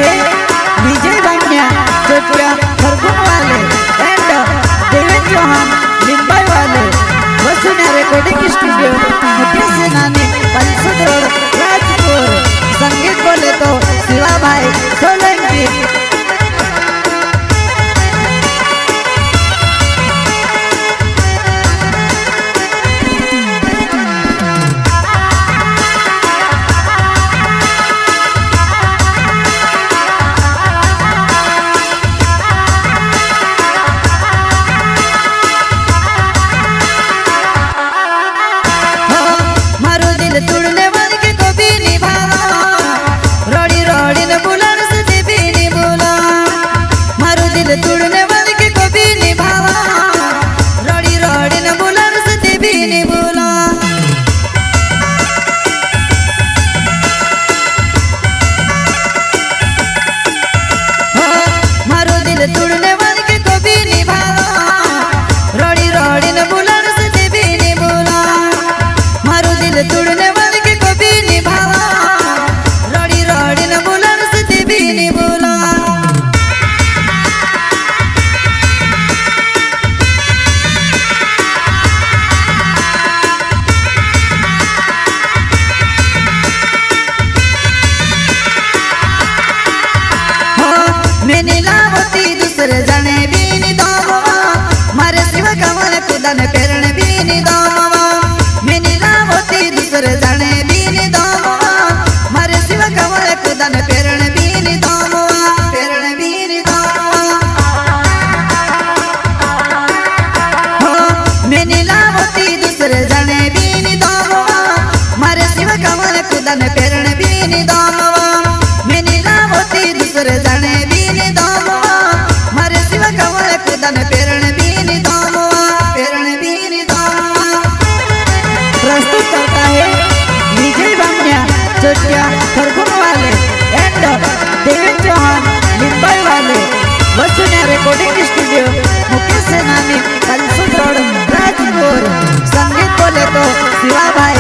है विजय बामण्या चोटिया खरगोन वाले एंड देवेंद्र चौहान लिंबाई वाले वसुन्या रिकॉर्डिंग स्टूडियो मुकेश सेनानी पंचसद रोड राजपुर। संगीत बोले तो शिवा भाई सोलंकी। तुड़ने वाले के को भी निभावा रोड़ी रोड़ी न बुलान से भी नहीं बोला मारो दिल तुड़ने वाले के को भी निभावा रोड़ी रोड़ी न बुलान से भी नहीं बोला मारो दिल तुड़ने वाले के को भी निभावा रोड़ी रोड़ी न बुलान से भी नहीं बोला मारो दिल तुड़ने मैंने लावती दूसरे जाने भी नहीं दावा मारे शिव कमल खुदन पेरण भी नहीं दावा मैंने लावती दूसरे जाने भी नहीं दावा मारे शिव कमल खुदन पेरण भी नहीं दावा पेरण भी नहीं दावा मैंने लावती दूसरे जाने भी नहीं दावा मारे शिव कमल खुदन पेरण भी नहीं दावा मैंने लावती दूसरे जाने प्रस्तुत करता है विजय बामण्या चोटिया खरगोन वाले एंड देवेंद्र चौहान लिंबाई वाले वसुन्या रिकॉर्डिंग स्टूडियो मुकेश सेनानी पंचसद रोड राजपुर। संगीत बोले तो शिवा भाई